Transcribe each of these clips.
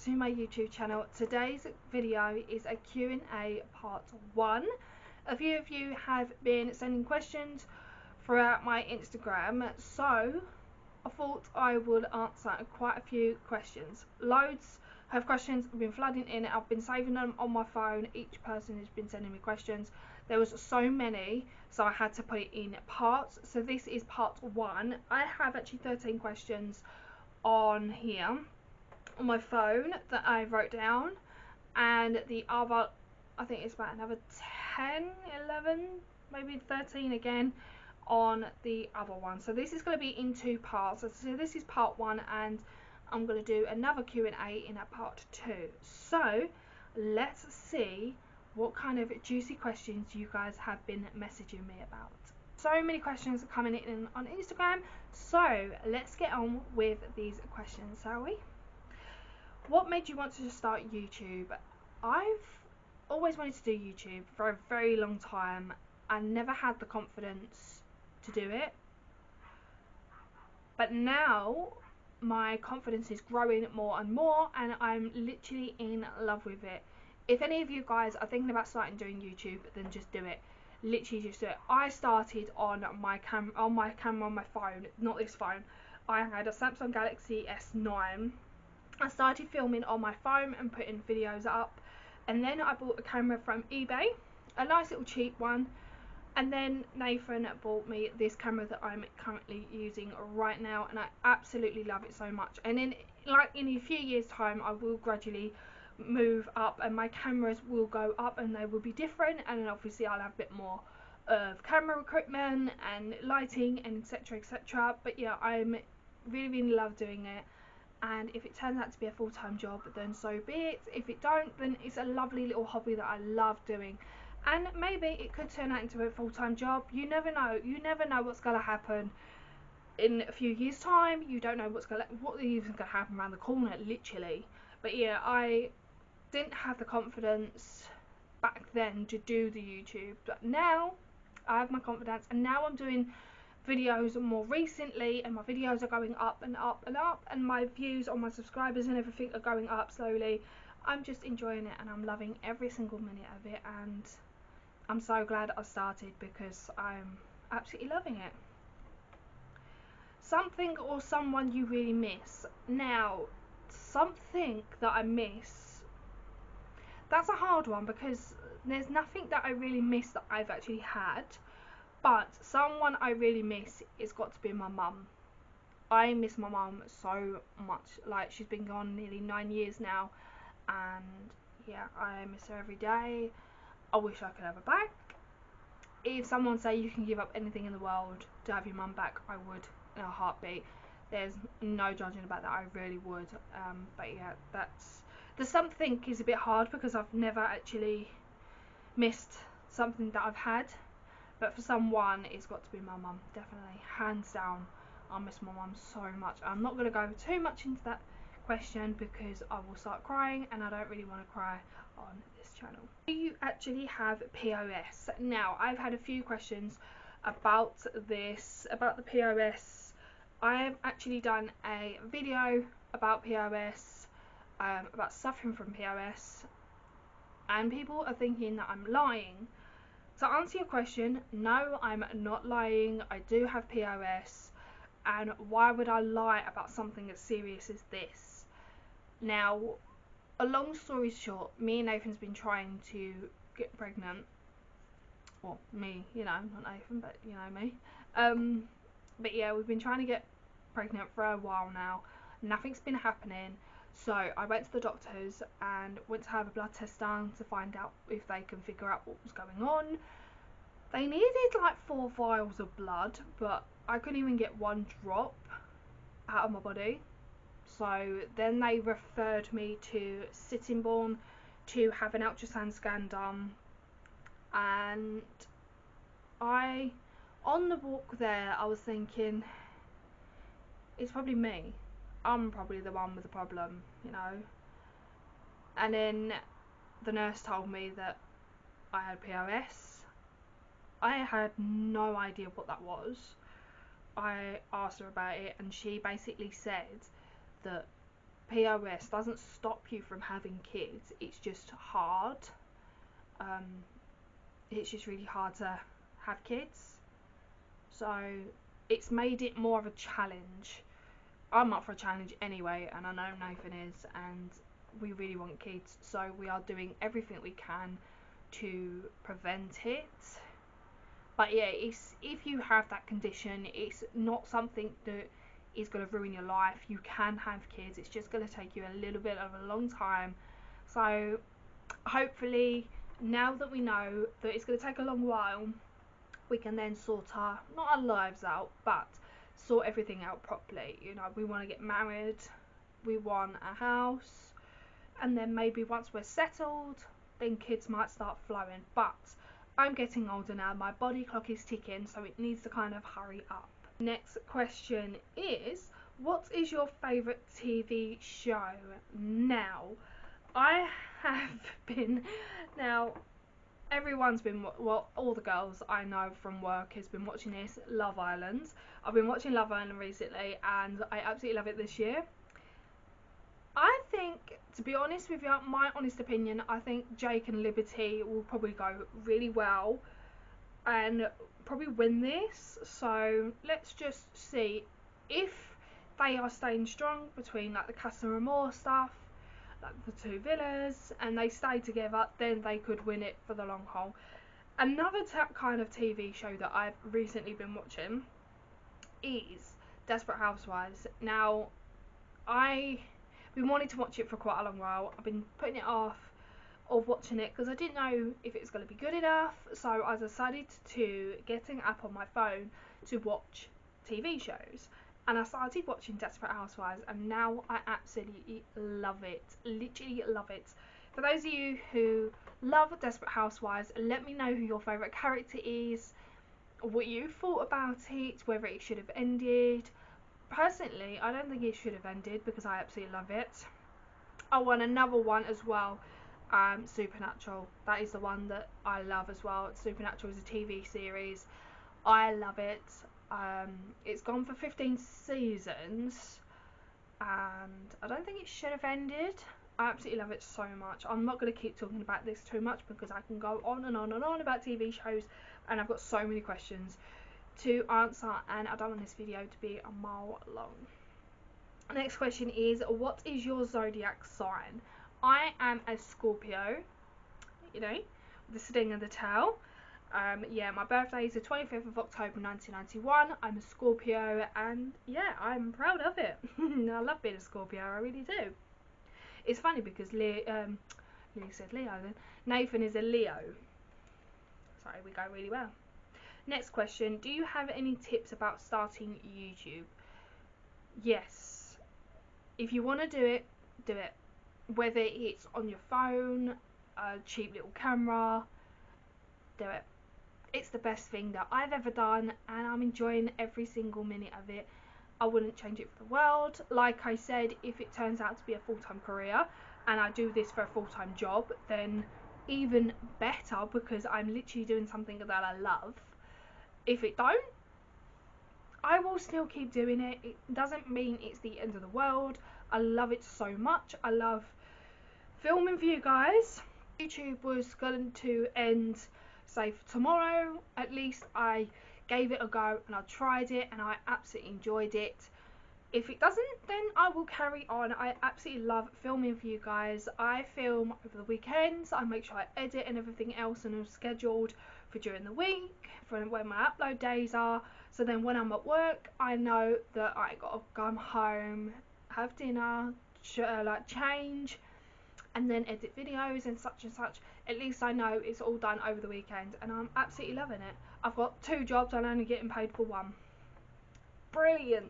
to my YouTube channel. Today's video is a Q&A part 1. A few of you have been sending questions throughout my Instagram, so I thought I would answer quite a few questions. Loads of questions have been flooding in. I've been saving them on my phone. Each person has been sending me questions. There was so many, so I had to put it in parts. So this is part 1. I have actually 13 questions on here on my phone that I wrote down, and the other, I think it's about another 10, 11, maybe 13 again on the other one. So this is going to be in 2 parts. So this is part 1, and I'm going to do another Q&A in a part 2. So let's see what kind of juicy questions you guys have been messaging me about. So many questions coming in on Instagram, so let's get on with these questions, shall we? What made you want to start YouTube? I've always wanted to do YouTube for a very long time. I never had the confidence to do it, but now my confidence is growing more and more, and I'm literally in love with it. If any of you guys are thinking about starting doing YouTube, then just do it. Literally just do it. I started on my camera on my phone, not this phone. I had a Samsung Galaxy S9. I started filming on my phone and putting videos up, and then I bought a camera from eBay, a nice little cheap one, and then Nathan bought me this camera that I'm currently using right now, and I absolutely love it so much. And in a few years time, I will gradually move up and my cameras will go up and they will be different, and then obviously I'll have a bit more of camera equipment and lighting and etc. But yeah, I'm really love doing it, and if it turns out to be a full-time job, then so be it. If it don't, then it's a lovely little hobby that I love doing, and maybe it could turn out into a full-time job. You never know what's gonna happen in a few years time. You don't know what even gonna happen around the corner, literally. But yeah, I didn't have the confidence back then to do the YouTube, but now I have my confidence, and now I'm doing videos more recently, and my videos are going up and up and up, and my views on my subscribers and everything are going up slowly. I'm just enjoying it, and I'm loving every single minute of it, and I'm so glad I started because I'm absolutely loving it. Something or someone you really miss? Now, something that I miss, that's a hard one because there's nothing that I really miss that I've actually had, but someone I really miss is got to be my mum. I miss my mum so much. Like, she's been gone nearly 9 years now, and yeah, I miss her every day. I wish I could have her back. If someone say you can give up anything in the world to have your mum back, I would in a heartbeat. There's no judging about that, I really would. But yeah, the something is a bit hard because I've never actually missed something that I've had, but for someone it's got to be my mum, definitely, hands down. I miss my mum so much. I'm not going to go too much into that question because I will start crying, and I don't really want to cry on this channel. Do you actually have POS? Now, I've had a few questions about this, about the POS. I've actually done a video about POS, about suffering from POS, and people are thinking that I'm lying. To answer your question, no, I'm not lying. I do have POS, and why would I lie about something as serious as this? Now, a long story short, me and Nathan's been trying to get pregnant. Well, me, you know, not Nathan, but you know, me. But yeah, we've been trying to get pregnant for a while now. Nothing's been happening. So I went to the doctors and went to have a blood test done to find out if they can figure out what was going on. They needed like 4 vials of blood, but I couldn't even get 1 drop out of my body. So then they referred me to Sittingbourne to have an ultrasound scan done, and on the walk there, I was thinking, it's probably me. I'm probably the one with the problem, you know. And then the nurse told me that I had POS. I had no idea what that was. I asked her about it, and she basically said that POS doesn't stop you from having kids. It's just hard. Um, it's just really hard to have kids. So it's made it more of a challenge. I'm up for a challenge anyway, and I know Nathan is, and we really want kids, so we are doing everything we can to prevent it. But yeah, it's, if you have that condition, it's not something that is going to ruin your life. You can have kids, it's just going to take you a little bit of a long time. So hopefully, now that we know that it's going to take a long while, we can then sort not our lives out, but sort everything out properly. You know, we want to get married, we want a house, and then maybe once we're settled, then kids might start flowing. But I'm getting older now, my body clock is ticking, so it needs to kind of hurry up. Next question is, what is your favourite TV show? Now, I have been, now everyone's been, well, all the girls I know from work has been watching this, Love Island. I've been watching Love Island recently, and I absolutely love it this year. I think, to be honest with you, my honest opinion, I think Jake and Liberty will probably go really well and probably win this. So let's just see if they are staying strong between like the Casa Amor stuff, like the two villas, and they stay together, then they could win it for the long haul. Another kind of TV show that I've recently been watching is Desperate Housewives. Now, I've been wanting to watch it for quite a long while. I've been putting it off of watching it because I didn't know if it was going to be good enough. So I decided to get an app on my phone to watch TV shows. And I started watching Desperate Housewives, and now I absolutely love it. Literally love it. For those of you who love Desperate Housewives, let me know who your favourite character is, what you thought about it, whether it should have ended. Personally, I don't think it should have ended because I absolutely love it. Oh, and another one as well, Supernatural. That is the one that I love as well. Supernatural is a TV series. I love it. It's gone for 15 seasons, and I don't think it should have ended. I absolutely love it so much. I'm not going to keep talking about this too much because I can go on and on and on about TV shows, and I've got so many questions to answer, and I don't want this video to be a mile long. Next question is, what is your zodiac sign? I am a Scorpio, you know, the sting of the tail. Yeah, my birthday is the 25th of October 1991. I'm a Scorpio, and yeah, I'm proud of it. I love being a Scorpio, I really do. It's funny because Lee said Leo then. Nathan is a Leo. So we go really well. Next question, do you have any tips about starting YouTube? Yes. If you want to do it, do it. Whether it's on your phone, a cheap little camera, do it. It's the best thing that I've ever done, and I'm enjoying every single minute of it. I wouldn't change it for the world. Like I said, if it turns out to be a full-time career and I do this for a full-time job, then even better, because I'm literally doing something that I love. If it don't, I will still keep doing it. It doesn't mean it's the end of the world. I love it so much. I love filming for you guys. YouTube was going to end, say, for tomorrow. At least I gave it a go and I tried it and I absolutely enjoyed it. If it doesn't, then I will carry on. I absolutely love filming for you guys. I film over the weekends. I make sure I edit and everything else, and I'm scheduled for during the week, for when my upload days are. So then when I'm at work, I know that I gotta come home, have dinner, like change, and then edit videos and such. At least I know it's all done over the weekend, and I'm absolutely loving it. I've got 2 jobs and I'm only getting paid for 1. Brilliant.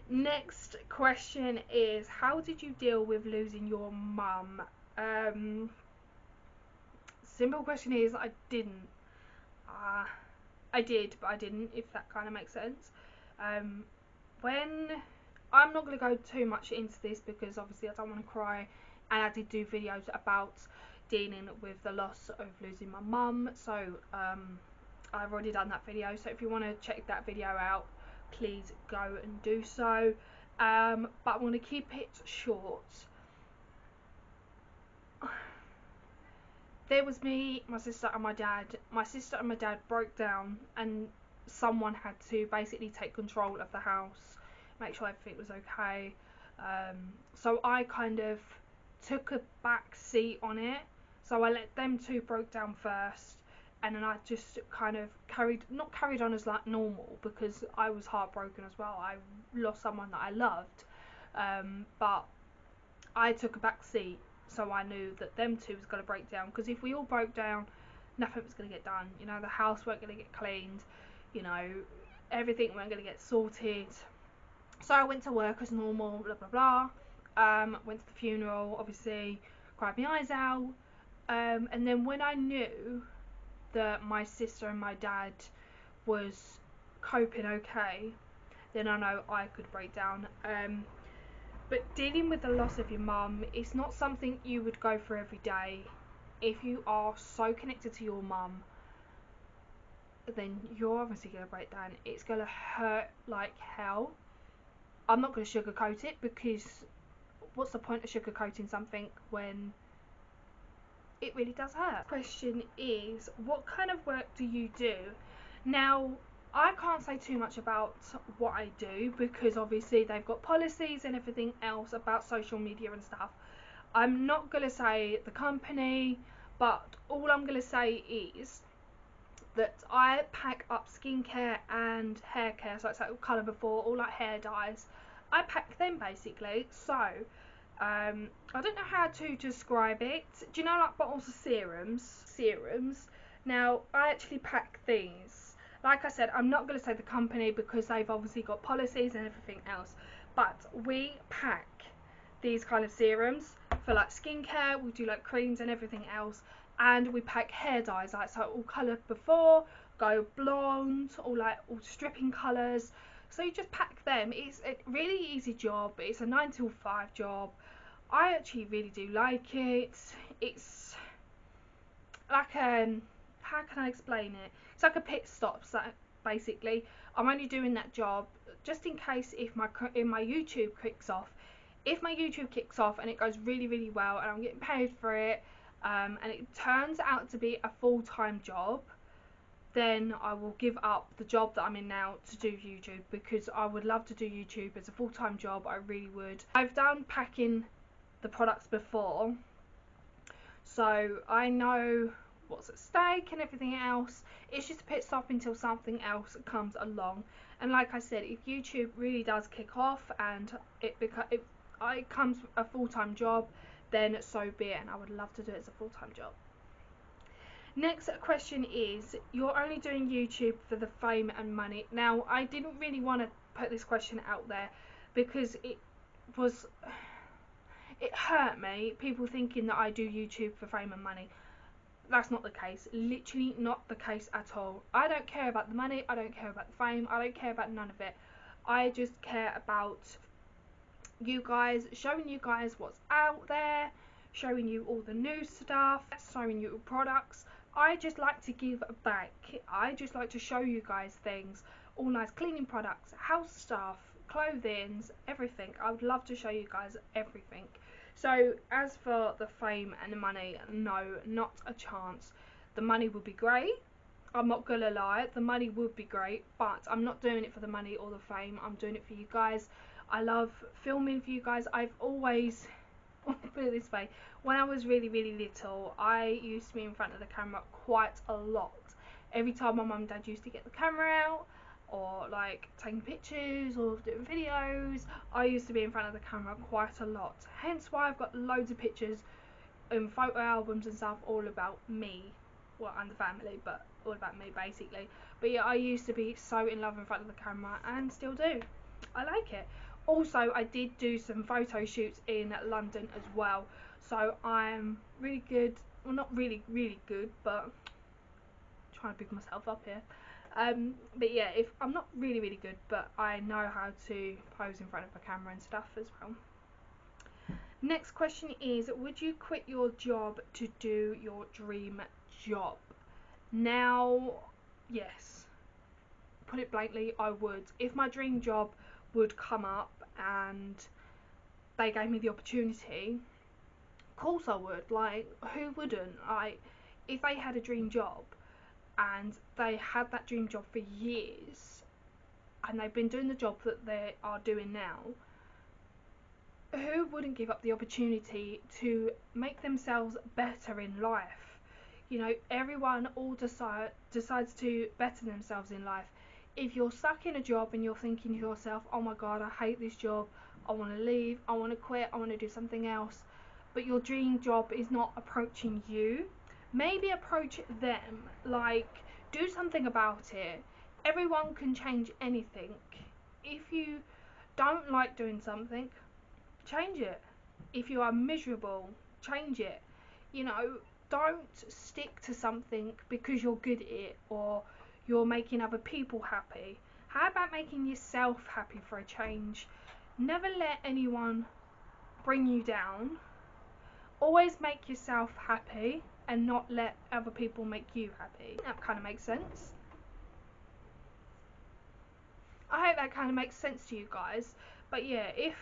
Next question is, how did you deal with losing your mum? Simple question is, I didn't. I did, but I didn't, if that kind of makes sense. When, I'm not going to go too much into this because obviously I don't want to cry, and I did do videos about dealing with the loss of losing my mum, so I've already done that video, so if you want to check that video out, please go and do so. but I'm going to keep it short. There was me, my sister and my dad. My sister and my dad broke down, and someone had to basically take control of the house, make sure everything was okay. So I kind of took a back seat on it. So I let them two broke down first, and then I just kind of not carried on as like normal, because I was heartbroken as well. I lost someone that I loved, but I took a back seat, so I knew that them two was going to break down, because if we all broke down, nothing was going to get done. You know, the house weren't going to get cleaned, you know, everything weren't going to get sorted. So I went to work as normal, blah blah blah. Went to the funeral, obviously, cried my eyes out. And then when I knew that my sister and my dad was coping okay, then I know I could break down. But dealing with the loss of your mum is not something you would go through every day. If you are so connected to your mum, then you're obviously going to break down. It's going to hurt like hell. I'm not going to sugarcoat it, because what's the point of sugarcoating something when it really does hurt? Question is, what kind of work do you do? Now, I can't say too much about what I do, because obviously they've got policies and everything else about social media and stuff. I'm not going to say the company, but all I'm going to say is that I pack up skincare and hair care, so it's like colour before, all like hair dyes. I pack them basically. So I don't know how to describe it. Do you know, like bottles of serums? Now I actually pack these. Like I said, I'm not going to say the company, because they've obviously got policies and everything else, but we pack these kind of serums for like skincare. We do like creams and everything else, and we pack hair dyes, like so all coloured before, go blonde, all stripping colours. So you just pack them. It's a really easy job. It's a 9 till 5 job. I actually really do like it. It's like how can I explain it? It's like a pit stop. So basically, I'm only doing that job just in case if my YouTube kicks off. If my YouTube kicks off and it goes really really well, and I'm getting paid for it, and it turns out to be a full-time job, then I will give up the job that I'm in now to do YouTube, because I would love to do YouTube as a full-time job. I really would. I've done packing the products before, so I know what's at stake and everything else. It's just a pit stop until something else comes along. And like I said, if YouTube really does kick off and it becomes a full-time job, then so be it, and I would love to do it as a full-time job. Next question is, you're only doing YouTube for the fame and money. Now, I didn't really want to put this question out there, because it hurt me, people thinking that I do YouTube for fame and money. That's not the case. Literally not the case at all. I don't care about the money, I don't care about the fame, I don't care about none of it. I just care about you guys, showing you guys what's out there, showing you all the new stuff, showing you products. I just like to give back. I just like to show you guys things, all nice cleaning products, house stuff, clothing, everything. I would love to show you guys everything. So as for the fame and the money, no, not a chance. The money would be great, I'm not gonna lie, the money would be great, but I'm not doing it for the money or the fame. I'm doing it for you guys. I love filming for you guys. I've always put it this way, when I was really really little, I used to be in front of the camera quite a lot. Every time my mum and dad used to get the camera out, or like taking pictures or doing videos, I used to be in front of the camera quite a lot. Hence why I've got loads of pictures and photo albums and stuff all about me, well, and the family, but all about me basically. But yeah, I used to be so in love in front of the camera, and still do. I like it. Also, I did do some photo shoots in London as well, so I'm really good. Well, not really really good, but I'm trying to pick myself up here. But yeah, if I'm not really really good, but I know how to pose in front of a camera and stuff as well. Next question is, would you quit your job to do your dream job? Now, yes, put it blankly, I would. If my dream job would come up and they gave me the opportunity, of course I would. Like, who wouldn't? Like, if they had a dream job and they had that dream job for years and they've been doing the job that they are doing now, who wouldn't give up the opportunity to make themselves better in life? You know, everyone all decides to better themselves in life. If you're stuck in a job and you're thinking to yourself, oh my god, I hate this job, I want to leave, I want to quit, I want to do something else, but your dream job is not approaching you, maybe approach them. Like, do something about it. Everyone can change anything. If you don't like doing something, change it. If you are miserable, change it. You know, don't stick to something because you're good at it or you're making other people happy. How about making yourself happy for a change? Never let anyone bring you down. Always make yourself happy and not let other people make you happy. That kind of makes sense. I hope that kind of makes sense to you guys. But yeah, if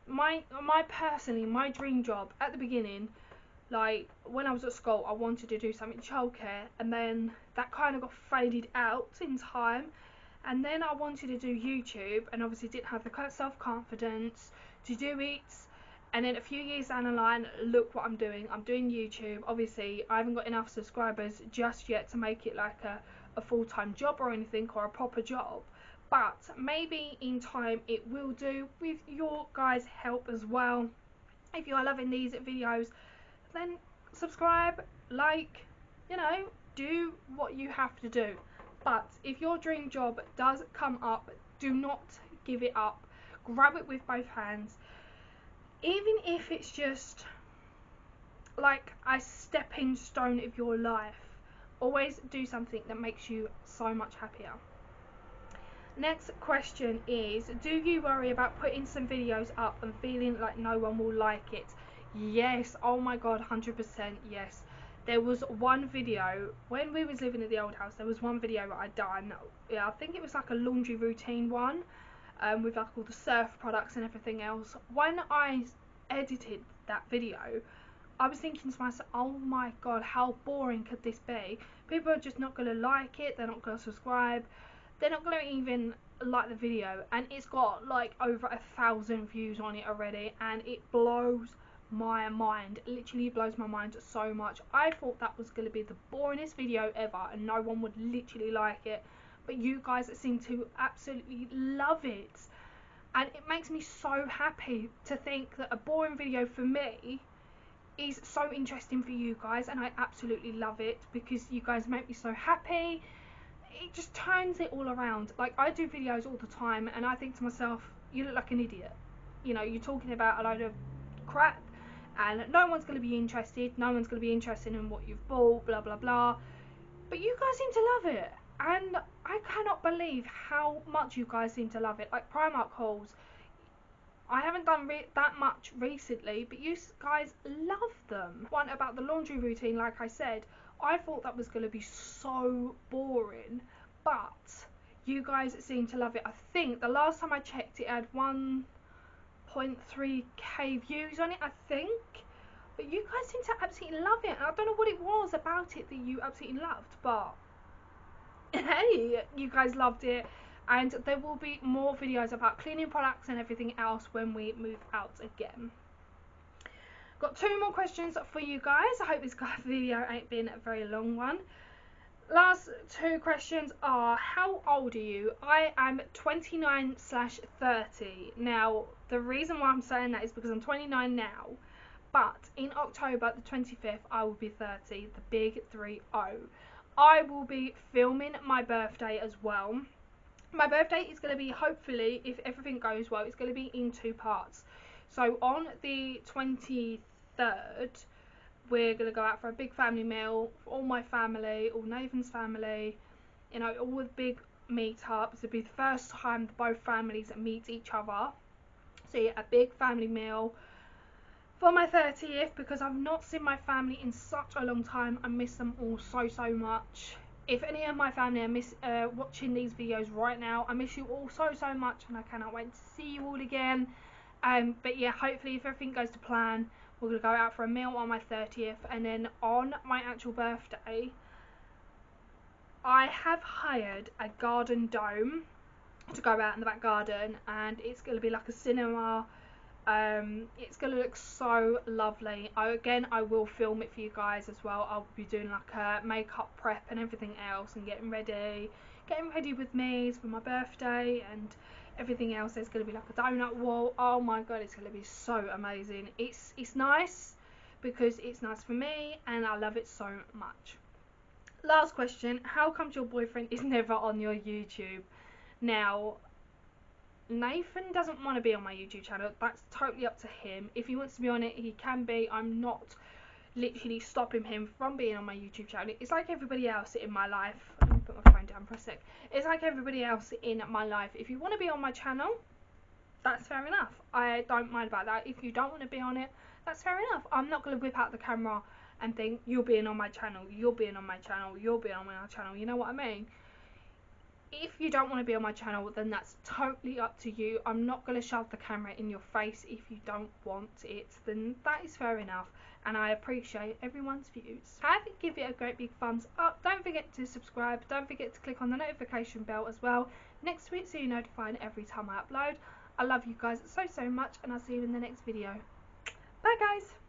my dream job at the beginning, like when I was at school, I wanted to do something childcare, and then that kind of got faded out in time, and then I wanted to do YouTube, and obviously didn't have the self-confidence to do it. And then a few years down the line, look what I'm doing YouTube. Obviously I haven't got enough subscribers just yet to make it like a full-time job or anything, or a proper job, but maybe in time it will do, with your guys' help as well. If you are loving these videos, then subscribe, like, you know, do what you have to do. But if your dream job does come up, do not give it up. Grab it with both hands, even if it's just like a stepping stone of your life. Always do something that makes you so much happier. Next question is, do you worry about putting some videos up and feeling like no one will like it? Yes, oh my god, 100% yes. There was one video, when we was living at the old house, there was one video that I'd done, yeah, I think it was like a laundry routine one, with like all the surf products and everything else. When I edited that video, I was thinking to myself, oh my god, how boring could this be? People are just not going to like it, they're not going to subscribe, they're not going to even like the video, and it's got like over 1,000 views on it already, and it blows my mind. It literally blows my mind so much. I thought that was going to be the boringest video ever and no one would literally like it, but you guys seem to absolutely love it, and it makes me so happy to think that a boring video for me is so interesting for you guys, and I absolutely love it because you guys make me so happy. It just turns it all around. Like, I do videos all the time and I think to myself, you look like an idiot. You know, you're talking about a load of crap and no one's going to be interested. No one's going to be interested in what you've bought, blah blah blah. But you guys seem to love it, and I cannot believe how much you guys seem to love it. Like Primark hauls, I haven't done that much recently, but you guys love them. One about the laundry routine, like I said, I thought that was going to be so boring, but you guys seem to love it. I think the last time I checked it had 1.3k views on it, I think. But you guys seem to absolutely love it, and I don't know what it was about it that you absolutely loved, but hey, you guys loved it. And there will be more videos about cleaning products and everything else when we move out again. Got 2 more questions for you guys. I hope this video ain't been a very long one. Last 2 questions are, how old are you? I am 29/30. Now, the reason why I'm saying that is because I'm 29 now, but in October the 25th I will be 30, the big 30. I will be filming my birthday as well. My birthday is going to be, hopefully, if everything goes well, it's going to be in 2 parts. So on the 23rd, we're going to go out for a big family meal for all my family, all Nathan's family, you know, all the big meetups. It'll be the first time both families meet each other. So yeah, a big family meal for my 30th, because I've not seen my family in such a long time. I miss them all so much. If any of my family are watching these videos right now, I miss you all so much, and I cannot wait to see you all again. But yeah, hopefully if everything goes to plan, we're going to go out for a meal on my 30th, and then on my actual birthday, I have hired a garden dome to go out in the back garden, and it's going to be like a cinema. It's going to look so lovely. I will film it for you guys as well. I'll be doing like a makeup prep and everything else, and getting ready with me for my birthday and everything else. There's going to be like a donut wall. Oh my god, it's going to be so amazing. It's nice because it's nice for me, and I love it so much. Last question: how comes your boyfriend is never on your YouTube? Now, Nathan doesn't want to be on my YouTube channel. That's totally up to him. If he wants to be on it, he can be. I'm not literally stopping him from being on my YouTube channel. It's like everybody else in my life. Let me put my phone down for a sec. It's like everybody else in my life. If you want to be on my channel, that's fair enough. I don't mind about that. If you don't want to be on it, that's fair enough. I'm not going to whip out the camera and think, you're being on my channel, you're being on my channel, you're being on my channel. You know what I mean? If you don't want to be on my channel, then that's totally up to you. I'm not going to shove the camera in your face. If you don't want it, then that is fair enough, and I appreciate everyone's views. Give it a great big thumbs up. Don't forget to subscribe. Don't forget to click on the notification bell as well next to it, so you're notified every time I upload. I love you guys so much, and I'll see you in the next video. Bye guys.